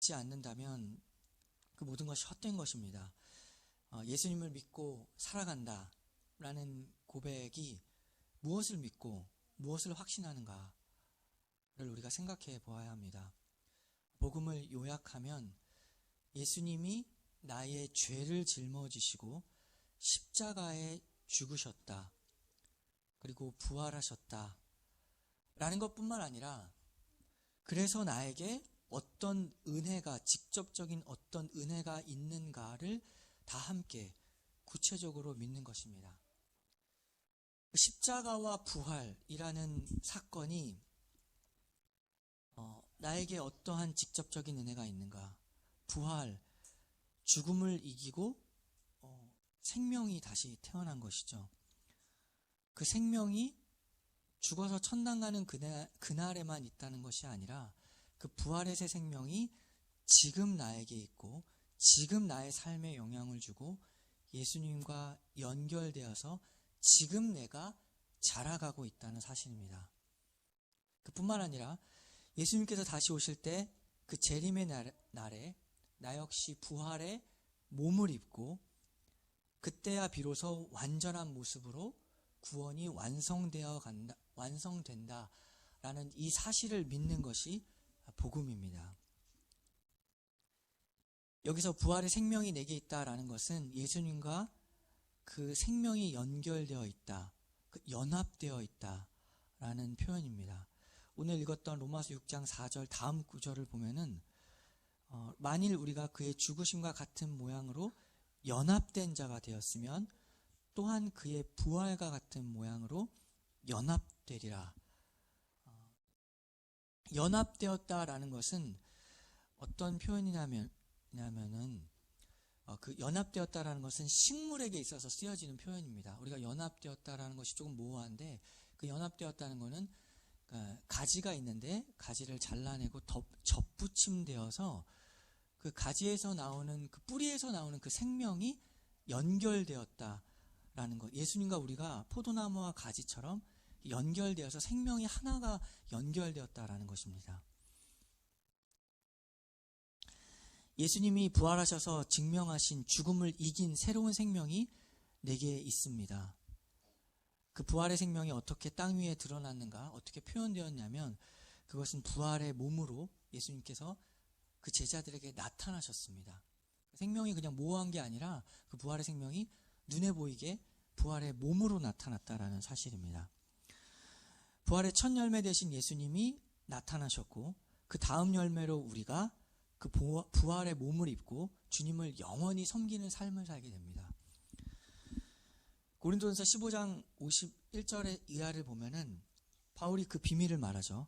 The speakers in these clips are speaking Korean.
믿지 않는다면 그 모든 것이 헛된 것입니다. 예수님을 믿고 살아간다라는 고백이 무엇을 믿고 무엇을 확신하는가를 우리가 생각해 보아야 합니다. 복음을 요약하면 예수님이 나의 죄를 짊어지시고 십자가에 죽으셨다. 그리고 부활하셨다. 라는 것뿐만 아니라 그래서 나에게 어떤 은혜가, 직접적인 어떤 은혜가 있는가를 다 함께 구체적으로 믿는 것입니다. 십자가와 부활이라는 사건이 나에게 어떠한 직접적인 은혜가 있는가? 부활, 죽음을 이기고 생명이 다시 태어난 것이죠. 그 생명이 죽어서 천당 가는 그날에만 있다는 것이 아니라 그 부활의 새 생명이 지금 나에게 있고 지금 나의 삶에 영향을 주고 예수님과 연결되어서 지금 내가 자라가고 있다는 사실입니다. 그뿐만 아니라 예수님께서 다시 오실 때 그 재림의 날에 나 역시 부활의 몸을 입고 그때야 비로소 완전한 모습으로 구원이 완성된다라는 이 사실을 믿는 것이 복음입니다. 여기서 부활의 생명이 내게 있다라는 것은 예수님과 그 생명이 연결되어 있다, 연합되어 있다라는 표현입니다. 오늘 읽었던 로마서 6장 4절 다음 구절을 보면은 만일 우리가 그의 죽으심과 같은 모양으로 연합된 자가 되었으면 또한 그의 부활과 같은 모양으로 연합되리라. 연합되었다라는 것은 어떤 표현이냐면은 그 연합되었다라는 것은 식물에게 있어서 쓰여지는 표현입니다. 우리가 연합되었다라는 것이 조금 모호한데 그 연합되었다는 것은 가지가 있는데 가지를 잘라내고 접붙임되어서 그 가지에서 나오는 그 뿌리에서 나오는 그 생명이 연결되었다라는 것. 예수님과 우리가 포도나무와 가지처럼 연결되어서 생명이 하나가 연결되었다라는 것입니다. 예수님이 부활하셔서 증명하신 죽음을 이긴 새로운 생명이 내게 있습니다. 그 부활의 생명이 어떻게 땅 위에 드러났는가, 어떻게 표현되었냐면 그것은 부활의 몸으로 예수님께서 그 제자들에게 나타나셨습니다. 생명이 그냥 모호한 게 아니라 그 부활의 생명이 눈에 보이게 부활의 몸으로 나타났다라는 사실입니다. 부활의 첫 열매 되신 예수님이 나타나셨고 그 다음 열매로 우리가 그 부활의 몸을 입고 주님을 영원히 섬기는 삶을 살게 됩니다. 고린도전서 15장 51절의 이하를 보면은 바울이 그 비밀을 말하죠.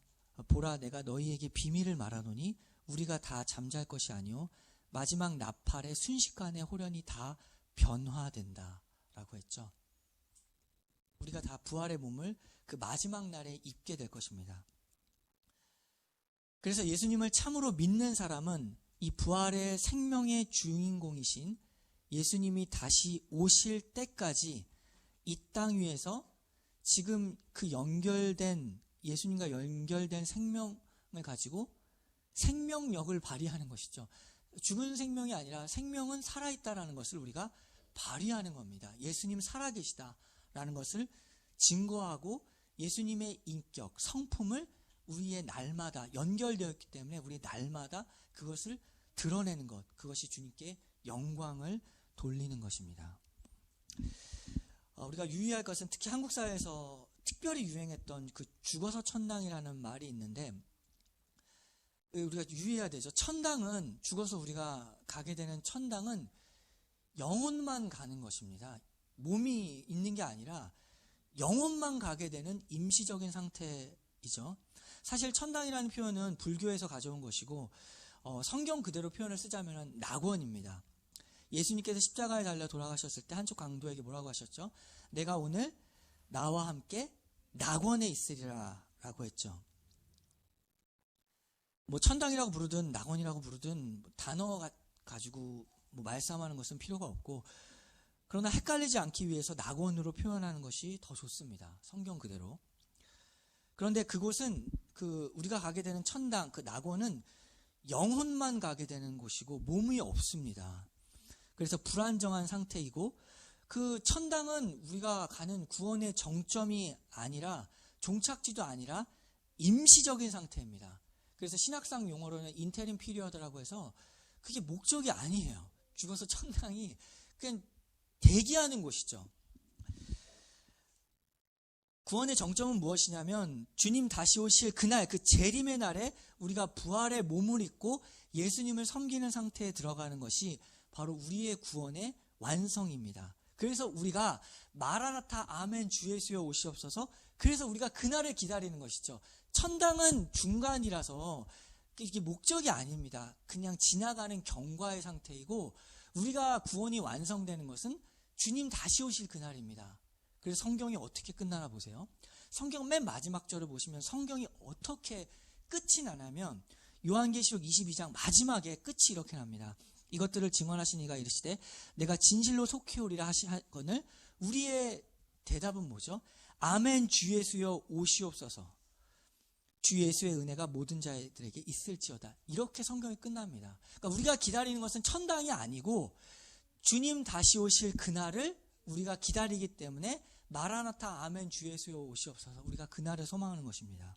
보라, 내가 너희에게 비밀을 말하노니 우리가 다 잠잘 것이 아니요 마지막 나팔의 순식간에 호련히 다 변화된다 라고 했죠. 우리가 다 부활의 몸을 그 마지막 날에 입게 될 것입니다. 그래서 예수님을 참으로 믿는 사람은 이 부활의 생명의 주인공이신 예수님이 다시 오실 때까지 이 땅 위에서 지금 그 예수님과 연결된 생명을 가지고 생명력을 발휘하는 것이죠. 죽은 생명이 아니라 생명은 살아있다라는 것을 우리가 발휘하는 겁니다. 예수님 살아계시다라는 것을 증거하고 예수님의 인격, 성품을 우리의 날마다 연결되어 있기 때문에 우리 날마다 그것을 드러내는 것, 그것이 주님께 영광을 돌리는 것입니다. 우리가 유의할 것은 특히 한국 사회에서 특별히 유행했던 그 죽어서 천당이라는 말이 있는데 우리가 유의해야 되죠. 천당은 죽어서 우리가 가게 되는 천당은 영혼만 가는 것입니다. 몸이 있는 게 아니라 영혼만 가게 되는 임시적인 상태이죠. 사실 천당이라는 표현은 불교에서 가져온 것이고 성경 그대로 표현을 쓰자면 낙원입니다. 예수님께서 십자가에 달려 돌아가셨을 때 한쪽 강도에게 뭐라고 하셨죠? 내가 오늘 나와 함께 낙원에 있으리라 라고 했죠. 뭐 천당이라고 부르든 낙원이라고 부르든 단어 가지고 말싸움하는 것은 필요가 없고, 그러나 헷갈리지 않기 위해서 낙원으로 표현하는 것이 더 좋습니다. 성경 그대로. 그런데 그곳은 우리가 가게 되는 천당, 그 낙원은 영혼만 가게 되는 곳이고 몸이 없습니다. 그래서 불안정한 상태이고 그 천당은 우리가 가는 구원의 정점이 아니라 종착지도 아니라 임시적인 상태입니다. 그래서 신학상 용어로는 인테림 피리어드라고 해서 그게 목적이 아니에요. 죽어서 천당이 그냥 대기하는 곳이죠. 구원의 정점은 무엇이냐면 주님 다시 오실 그날, 그 재림의 날에 우리가 부활의 몸을 입고 예수님을 섬기는 상태에 들어가는 것이 바로 우리의 구원의 완성입니다. 그래서 우리가 마라나타 아멘 주 예수여 오시옵소서, 그래서 우리가 그날을 기다리는 것이죠. 천당은 중간이라서 이게 목적이 아닙니다. 그냥 지나가는 경과의 상태이고 우리가 구원이 완성되는 것은 주님 다시 오실 그날입니다. 그래서 성경이 어떻게 끝나나 보세요. 성경 맨 마지막 절을 보시면 성경이 어떻게 끝이 나냐면 요한계시록 22장 마지막에 끝이 이렇게 납니다. 이것들을 증언하신 이가 이르시되 내가 진실로 속히 오리라 하시거늘 우리의 대답은 뭐죠? 아멘 주 예수여 오시옵소서. 주 예수의 은혜가 모든 자들에게 있을지어다. 이렇게 성경이 끝납니다. 그러니까 우리가 기다리는 것은 천당이 아니고 주님 다시 오실 그날을 우리가 기다리기 때문에 마라나타 아멘 주 예수여 오시옵소서, 우리가 그날을 소망하는 것입니다.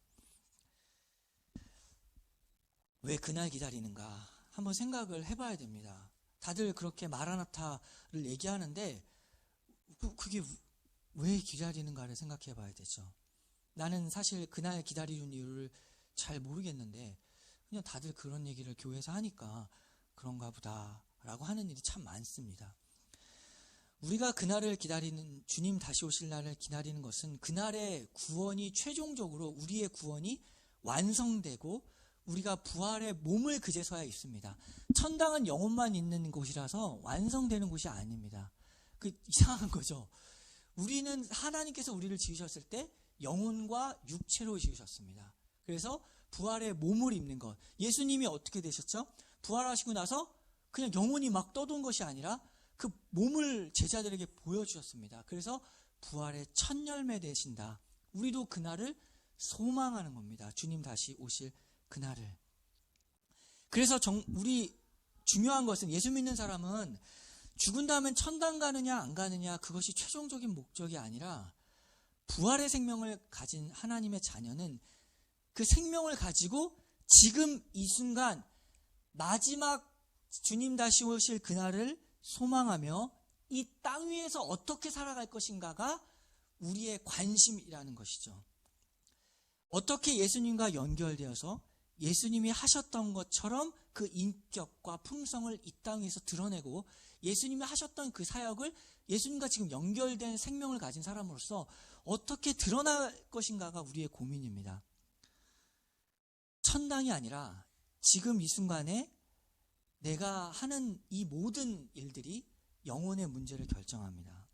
왜 그날 기다리는가 한번 생각을 해봐야 됩니다. 다들 그렇게 마라나타를 얘기하는데 그게 왜 기다리는가를 생각해 봐야 되죠. 나는 사실 그날 기다리는 이유를 잘 모르겠는데 그냥 다들 그런 얘기를 교회에서 하니까 그런가 보다라고 하는 일이 참 많습니다. 우리가 그날을 기다리는, 주님 다시 오실 날을 기다리는 것은 그날의 구원이 최종적으로 우리의 구원이 완성되고 우리가 부활의 몸을 그제서야 입습니다. 천당은 영혼만 있는 곳이라서 완성되는 곳이 아닙니다. 그 이상한 거죠. 우리는 하나님께서 우리를 지으셨을 때 영혼과 육체로 지으셨습니다. 그래서 부활의 몸을 입는 것. 예수님이 어떻게 되셨죠? 부활하시고 나서 그냥 영혼이 막 떠도는 것이 아니라 그 몸을 제자들에게 보여주셨습니다. 그래서 부활의 첫 열매 되신다. 우리도 그날을 소망하는 겁니다. 주님 다시 오실 그날을. 그래서 우리 중요한 것은, 예수 믿는 사람은 죽은 다음엔 천당 가느냐 안 가느냐 그것이 최종적인 목적이 아니라 부활의 생명을 가진 하나님의 자녀는 그 생명을 가지고 지금 이 순간 마지막 주님 다시 오실 그날을 소망하며 이 땅 위에서 어떻게 살아갈 것인가가 우리의 관심이라는 것이죠. 어떻게 예수님과 연결되어서 예수님이 하셨던 것처럼 그 인격과 품성을 이 땅 위에서 드러내고 예수님이 하셨던 그 사역을 예수님과 지금 연결된 생명을 가진 사람으로서 어떻게 드러날 것인가가 우리의 고민입니다. 천당이 아니라 지금 이 순간에 내가 하는 이 모든 일들이 영혼의 문제를 결정합니다.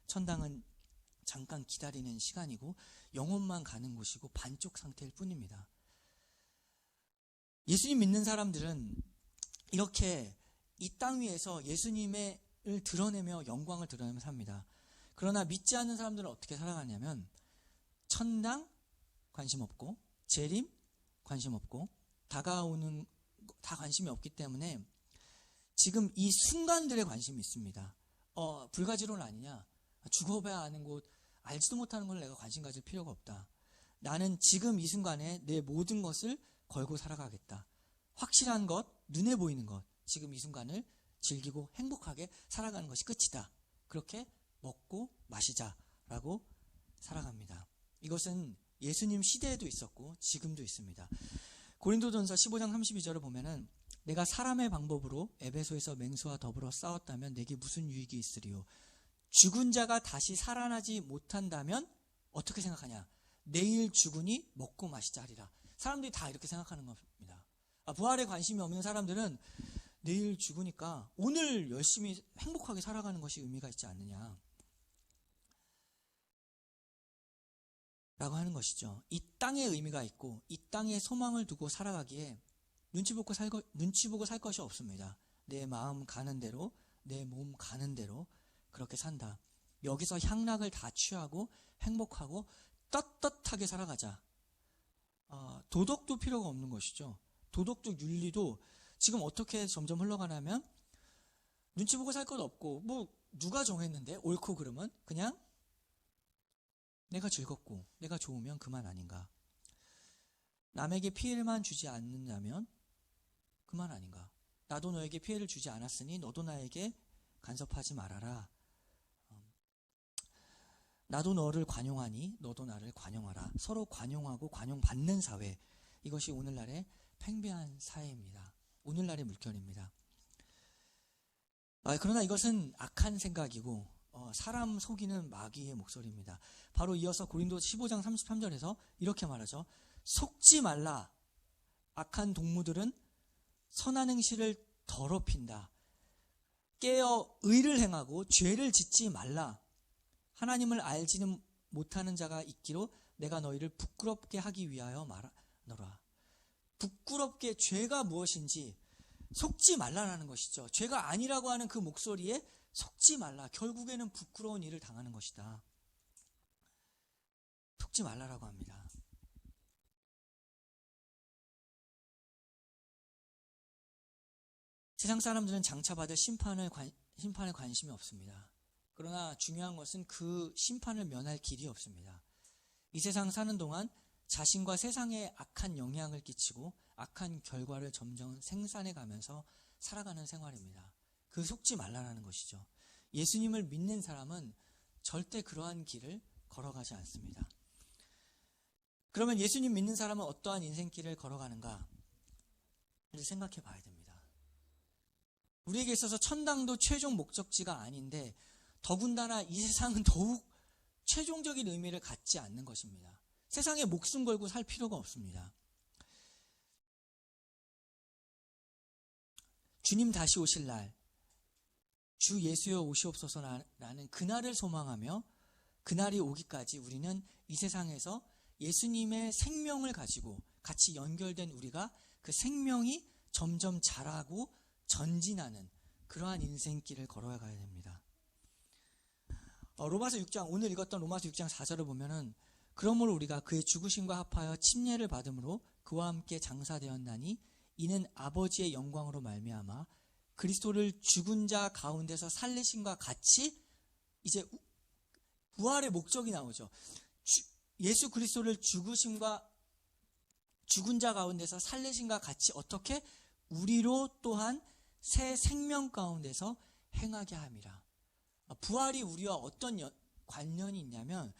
천당은 잠깐 기다리는 시간이고 영혼만 가는 곳이고 반쪽 상태일 뿐입니다. 예수님 믿는 사람들은 이렇게 이 땅 위에서 예수님을 드러내며 영광을 드러내며 삽니다. 그러나 믿지 않는 사람들은 어떻게 살아가냐면 천당 관심 없고 재림 관심 없고 다가오는 다 관심이 없기 때문에 지금 이 순간들에 관심이 있습니다. 불가지론 아니냐, 죽어봐야 아는 곳, 알지도 못하는 걸 내가 관심 가질 필요가 없다. 나는 지금 이 순간에 내 모든 것을 걸고 살아가겠다. 확실한 것, 눈에 보이는 것, 지금 이 순간을 즐기고 행복하게 살아가는 것이 끝이다. 그렇게 먹고 마시자라고 살아갑니다. 이것은 예수님 시대에도 있었고 지금도 있습니다. 고린도전서 15장 32절을 보면은 내가 사람의 방법으로 에베소에서 맹수와 더불어 싸웠다면 내게 무슨 유익이 있으리요. 죽은 자가 다시 살아나지 못한다면 어떻게 생각하냐. 내일 죽으니 먹고 마시자 하리라. 사람들이 다 이렇게 생각하는 겁니다. 부활에 관심이 없는 사람들은 내일 죽으니까 오늘 열심히 행복하게 살아가는 것이 의미가 있지 않느냐 라고 하는 것이죠. 이 땅에 의미가 있고 이 땅에 소망을 두고 살아가기에 눈치 보고 살 것이 없습니다. 내 마음 가는 대로, 내 몸 가는 대로 그렇게 산다. 여기서 향락을 다 취하고 행복하고 떳떳하게 살아가자. 도덕도 필요가 없는 것이죠. 도덕적 윤리도 지금 어떻게 점점 흘러가냐면 눈치 보고 살 것 없고 뭐 누가 정했는데 옳고 그름은 그냥 내가 즐겁고 내가 좋으면 그만 아닌가. 남에게 피해만 주지 않는다면 그만 아닌가. 나도 너에게 피해를 주지 않았으니 너도 나에게 간섭하지 말아라. 나도 너를 관용하니 너도 나를 관용하라. 서로 관용하고 관용받는 사회. 이것이 오늘날의 팽배한 사회입니다. 오늘날의 물결입니다. 그러나 이것은 악한 생각이고 사람 속이는 마귀의 목소리입니다. 바로 이어서 고린도서 15장 33절에서 이렇게 말하죠. 속지 말라. 악한 동무들은 선한 행실을 더럽힌다. 깨어 의를 행하고 죄를 짓지 말라. 하나님을 알지는 못하는 자가 있기로 내가 너희를 부끄럽게 하기 위하여 말하노라. 부끄럽게 죄가 무엇인지 속지 말라라는 것이죠. 죄가 아니라고 하는 그 목소리에 속지 말라. 결국에는 부끄러운 일을 당하는 것이다. 속지 말라라고 합니다. 세상 사람들은 장차받을 심판에 관심이 없습니다. 그러나 중요한 것은 그 심판을 면할 길이 없습니다. 이 세상 사는 동안 자신과 세상에 악한 영향을 끼치고 악한 결과를 점점 생산해 가면서 살아가는 생활입니다. 그 속지 말라라는 것이죠. 예수님을 믿는 사람은 절대 그러한 길을 걸어가지 않습니다. 그러면 예수님 믿는 사람은 어떠한 인생길을 걸어가는가? 생각해 봐야 됩니다. 우리에게 있어서 천당도 최종 목적지가 아닌데 더군다나 이 세상은 더욱 최종적인 의미를 갖지 않는 것입니다. 세상에 목숨 걸고 살 필요가 없습니다. 주님 다시 오실 날, 주 예수여 오시옵소서라는 그날을 소망하며 그날이 오기까지 우리는 이 세상에서 예수님의 생명을 가지고 같이 연결된 우리가 그 생명이 점점 자라고 전진하는 그러한 인생길을 걸어가야 됩니다. 로마서 6장, 오늘 읽었던 로마서 6장 4절을 보면은 그러므로 우리가 그의 죽으심과 합하여 침례를 받음으로 그와 함께 장사되었나니 이는 아버지의 영광으로 말미암아 그리스도를 죽은 자 가운데서 살리심과 같이 이제 부활의 목적이 나오죠. 예수 그리스도를 죽은 자 가운데서 살리심과 같이 어떻게 우리로 또한 새 생명 가운데서 행하게 함이라. 부활이 우리와 어떤 관련이 있냐면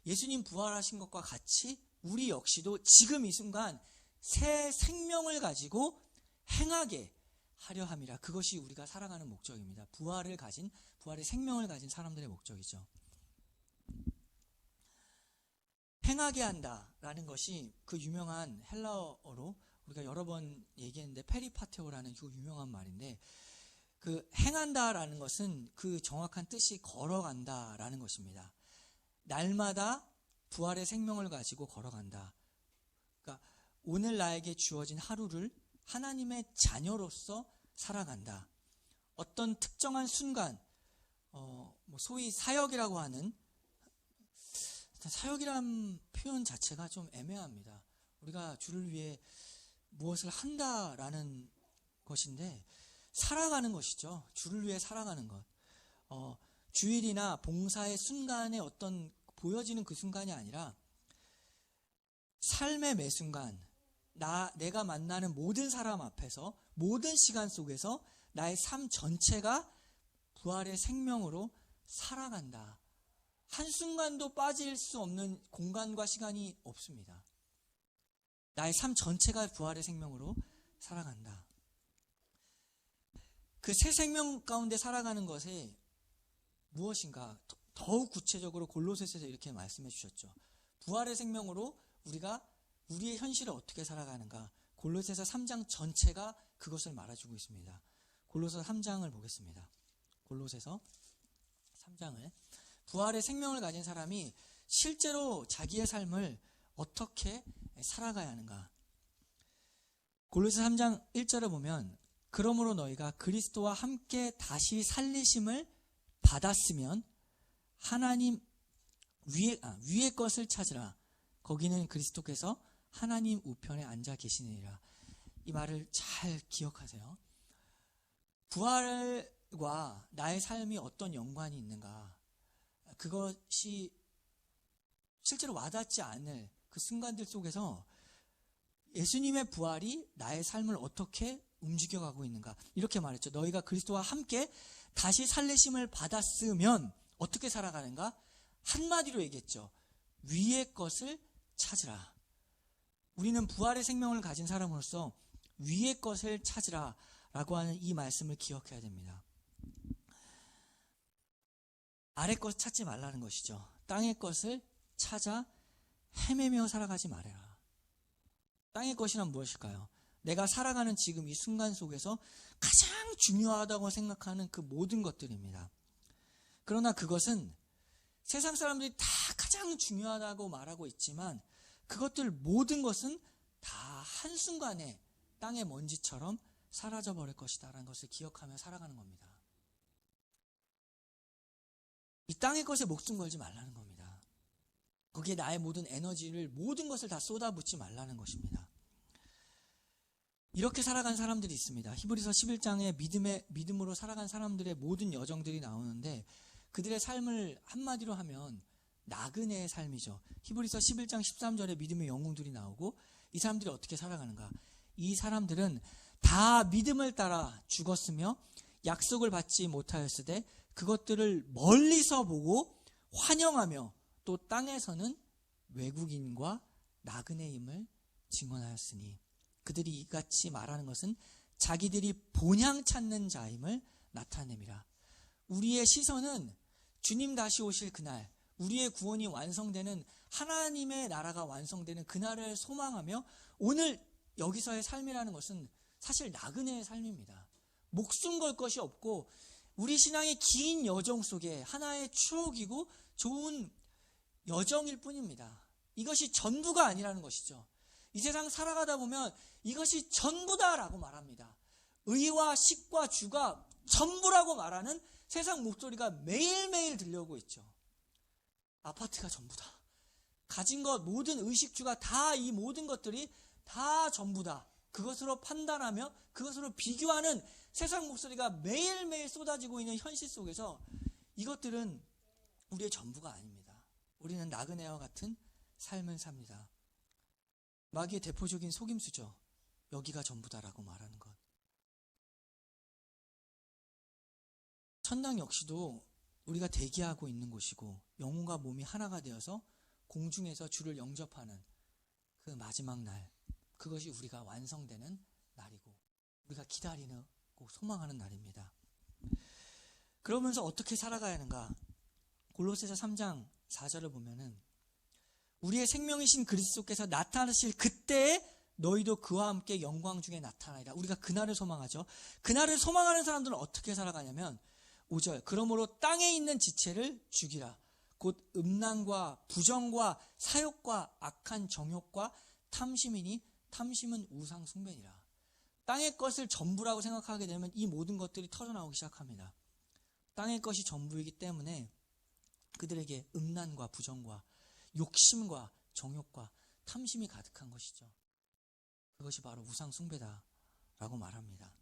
예수님 부활하신 것과 같이 우리 역시도 지금 이 순간 새 생명을 가지고 행하게 하려 함이라. 그것이 우리가 살아가는 목적입니다. 부활의 생명을 가진 사람들의 목적이죠. 행하게 한다라는 것이 그 유명한 헬라어로 우리가 여러 번 얘기했는데 페리파테오라는 그 유명한 말인데 그 행한다라는 것은 그 정확한 뜻이 걸어간다라는 것입니다. 날마다 부활의 생명을 가지고 걸어간다. 그러니까 오늘 나에게 주어진 하루를 하나님의 자녀로서 살아간다. 어떤 특정한 순간, 소위 사역이라고 하는, 사역이란 표현 자체가 좀 애매합니다. 우리가 주를 위해 무엇을 한다라는 것인데 살아가는 것이죠. 주를 위해 살아가는 것. 주일이나 봉사의 순간에 어떤 보여지는 그 순간이 아니라 삶의 매 순간 내가 만나는 모든 사람 앞에서 모든 시간 속에서 나의 삶 전체가 부활의 생명으로 살아간다. 한순간도 빠질 수 없는 공간과 시간이 없습니다. 나의 삶 전체가 부활의 생명으로 살아간다. 그 새 생명 가운데 살아가는 것이 무엇인가? 더욱 구체적으로 골로새서에서 이렇게 말씀해 주셨죠. 부활의 생명으로 우리가 우리의 현실을 어떻게 살아가는가? 골로새서 3장 전체가 그것을 말해주고 있습니다. 골로새서 3장을 보겠습니다. 골로새서 3장을 부활의 생명을 가진 사람이 실제로 자기의 삶을 어떻게 살아가야 하는가? 골로새서 3장 1절을 보면 그러므로 너희가 그리스도와 함께 다시 살리심을 받았으면 하나님 위의 것을 찾으라. 거기는 그리스도께서 하나님 우편에 앉아 계시느니라. 이 말을 잘 기억하세요. 부활과 나의 삶이 어떤 연관이 있는가, 그것이 실제로 와닿지 않을 그 순간들 속에서 예수님의 부활이 나의 삶을 어떻게 움직여가고 있는가, 이렇게 말했죠. 너희가 그리스도와 함께 다시 살리심을 받았으면 어떻게 살아가는가? 한마디로 얘기했죠. 위의 것을 찾으라. 우리는 부활의 생명을 가진 사람으로서 위의 것을 찾으라 라고 하는 이 말씀을 기억해야 됩니다. 아래 것 찾지 말라는 것이죠. 땅의 것을 찾아 헤매며 살아가지 말아라. 땅의 것이란 무엇일까요? 내가 살아가는 지금 이 순간 속에서 가장 중요하다고 생각하는 그 모든 것들입니다. 그러나 그것은 세상 사람들이 다 가장 중요하다고 말하고 있지만 그것들 모든 것은 다 한순간에 땅의 먼지처럼 사라져버릴 것이다 라는 것을 기억하며 살아가는 겁니다. 이 땅의 것에 목숨 걸지 말라는 겁니다. 거기에 나의 모든 에너지를, 모든 것을 다 쏟아붓지 말라는 것입니다. 이렇게 살아간 사람들이 있습니다. 히브리서 11장에 믿음으로 살아간 사람들의 모든 여정들이 나오는데 그들의 삶을 한마디로 하면 나그네의 삶이죠. 히브리서 11장 13절에 믿음의 영웅들이 나오고 이 사람들이 어떻게 살아가는가? 이 사람들은 다 믿음을 따라 죽었으며 약속을 받지 못하였으되 그것들을 멀리서 보고 환영하며 또 땅에서는 외국인과 나그네임을 증언하였으니, 그들이 이같이 말하는 것은 자기들이 본향 찾는 자임을 나타냅니다. 우리의 시선은 주님 다시 오실 그날, 우리의 구원이 완성되는, 하나님의 나라가 완성되는 그날을 소망하며, 오늘 여기서의 삶이라는 것은 사실 나그네의 삶입니다. 목숨 걸 것이 없고 우리 신앙의 긴 여정 속에 하나의 추억이고 좋은 여정일 뿐입니다. 이것이 전부가 아니라는 것이죠. 이 세상 살아가다 보면 이것이 전부다라고 말합니다. 의와 식과 주가 전부라고 말하는 세상 목소리가 매일매일 들려오고 있죠. 아파트가 전부다. 가진 것, 모든 의식주가 다, 이 모든 것들이 다 전부다. 그것으로 판단하며 그것으로 비교하는 세상 목소리가 매일매일 쏟아지고 있는 현실 속에서 이것들은 우리의 전부가 아닙니다. 우리는 나그네와 같은 삶을 삽니다. 마귀의 대표적인 속임수죠. 여기가 전부다라고 말하는 것. 천당 역시도 우리가 대기하고 있는 곳이고 영혼과 몸이 하나가 되어서 공중에서 주를 영접하는 그 마지막 날, 그것이 우리가 완성되는 날이고 우리가 기다리고 소망하는 날입니다. 그러면서 어떻게 살아가야 하는가? 골로새서 3장 4절을 보면은 우리의 생명이신 그리스도께서 나타나실 그때에 너희도 그와 함께 영광 중에 나타나리라. 우리가 그날을 소망하죠. 그날을 소망하는 사람들은 어떻게 살아가냐면 5절, 그러므로 땅에 있는 지체를 죽이라. 곧 음란과 부정과 사욕과 악한 정욕과 탐심이니 탐심은 우상 숭배니라. 땅의 것을 전부라고 생각하게 되면 이 모든 것들이 터져나오기 시작합니다. 땅의 것이 전부이기 때문에 그들에게 음란과 부정과 욕심과 정욕과 탐심이 가득한 것이죠. 그것이 바로 우상 숭배다라고 말합니다.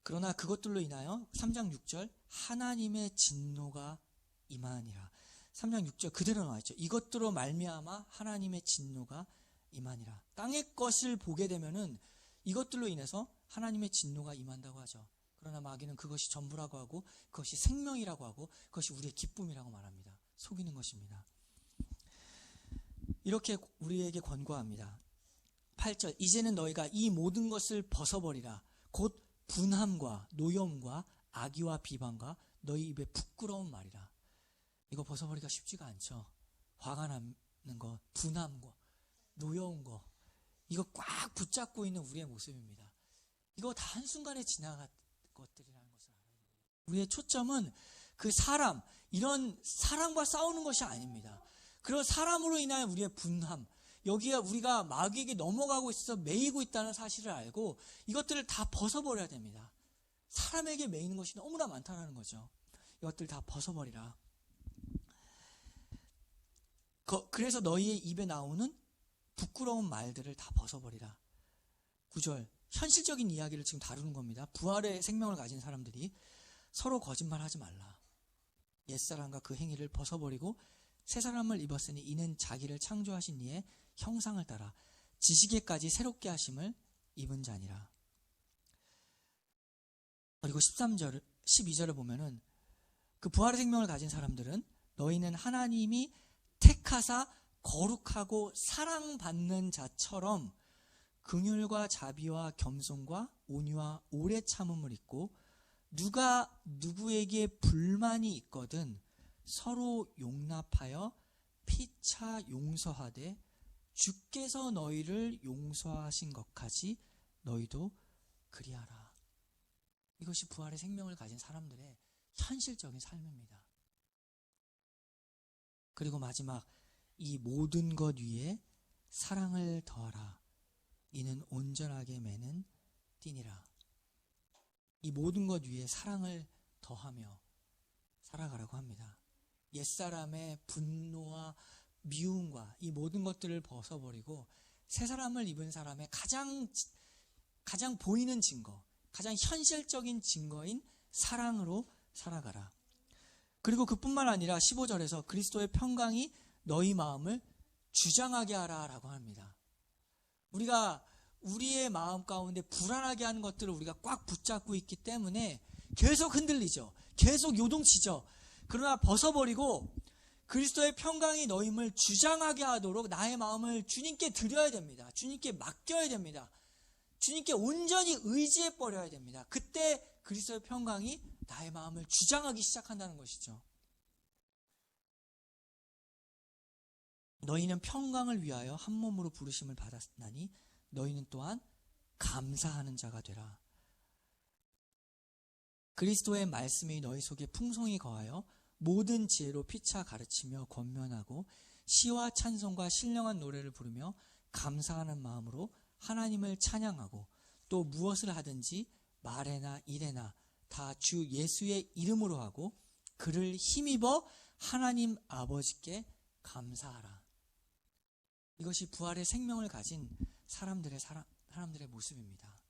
그러나 그것들로 인하여 3장 6절 하나님의 진노가 임하니라. 3장 6절 그대로 나와있죠. 이것들로 말미암아 하나님의 진노가 임하니라. 땅의 것을 보게 되면은 이것들로 인해서 하나님의 진노가 임한다고 하죠. 그러나 마귀는 그것이 전부라고 하고 그것이 생명이라고 하고 그것이 우리의 기쁨이라고 말합니다. 속이는 것입니다. 이렇게 우리에게 권고합니다. 8절, 이제는 너희가 이 모든 것을 벗어버리라. 곧 분함과 노염과 악의와 비방과 너희 입에 부끄러운 말이라. 이거 벗어버리기가 쉽지가 않죠. 화가 나는 것, 분함과 노여운 것, 이거 꽉 붙잡고 있는 우리의 모습입니다. 이거 다 한순간에 지나갈 것들이라는 것을 알아야 됩니다. 우리의 초점은 그 사람, 이런 사람과 싸우는 것이 아닙니다. 그런 사람으로 인한 우리의 분함, 여기가 우리가 마귀에게 넘어가고 있어서 매이고 있다는 사실을 알고 이것들을 다 벗어버려야 됩니다. 사람에게 매이는 것이 너무나 많다는 거죠. 이것들 다 벗어버리라. 그래서 너희의 입에 나오는 부끄러운 말들을 다 벗어버리라. 9절, 현실적인 이야기를 지금 다루는 겁니다. 부활의 생명을 가진 사람들이 서로 거짓말하지 말라. 옛사람과 그 행위를 벗어버리고 새 사람을 입었으니 이는 자기를 창조하신 이의 형상을 따라 지식에까지 새롭게 하심을 입은 자니라. 그리고 12절을 보면은 그 부활의 생명을 가진 사람들은 너희는 하나님이 택하사 거룩하고 사랑받는 자처럼 긍휼과 자비와 겸손과 온유와 오래 참음을 입고 누가 누구에게 불만이 있거든 서로 용납하여 피차 용서하되 주께서 너희를 용서하신 것까지 너희도 그리하라. 이것이 부활의 생명을 가진 사람들의 현실적인 삶입니다. 그리고 마지막, 이 모든 것 위에 사랑을 더하라. 이는 온전하게 매는 띠니라. 이 모든 것 위에 사랑을 더하며 살아가라고 합니다. 옛사람의 분노와 미움과 이 모든 것들을 벗어버리고 새 사람을 입은 사람의 가장 보이는 증거, 가장 현실적인 증거인 사랑으로 살아가라. 그리고 그뿐만 아니라 15절에서 그리스도의 평강이 너희 마음을 주장하게 하라 라고 합니다. 우리가 우리의 마음 가운데 불안하게 하는 것들을 우리가 꽉 붙잡고 있기 때문에 계속 흔들리죠. 계속 요동치죠. 그러나 벗어버리고 그리스도의 평강이 너희를 주장하게 하도록 나의 마음을 주님께 드려야 됩니다. 주님께 맡겨야 됩니다. 주님께 온전히 의지해 버려야 됩니다. 그때 그리스도의 평강이 나의 마음을 주장하기 시작한다는 것이죠. 너희는 평강을 위하여 한 몸으로 부르심을 받았나니 너희는 또한 감사하는 자가 되라. 그리스도의 말씀이 너희 속에 풍성히 거하여 모든 지혜로 피차 가르치며 권면하고 시와 찬송과 신령한 노래를 부르며 감사하는 마음으로 하나님을 찬양하고 또 무엇을 하든지 말에나 일에나 다 주 예수의 이름으로 하고 그를 힘입어 하나님 아버지께 감사하라. 이것이 부활의 생명을 가진 사람들의 모습입니다.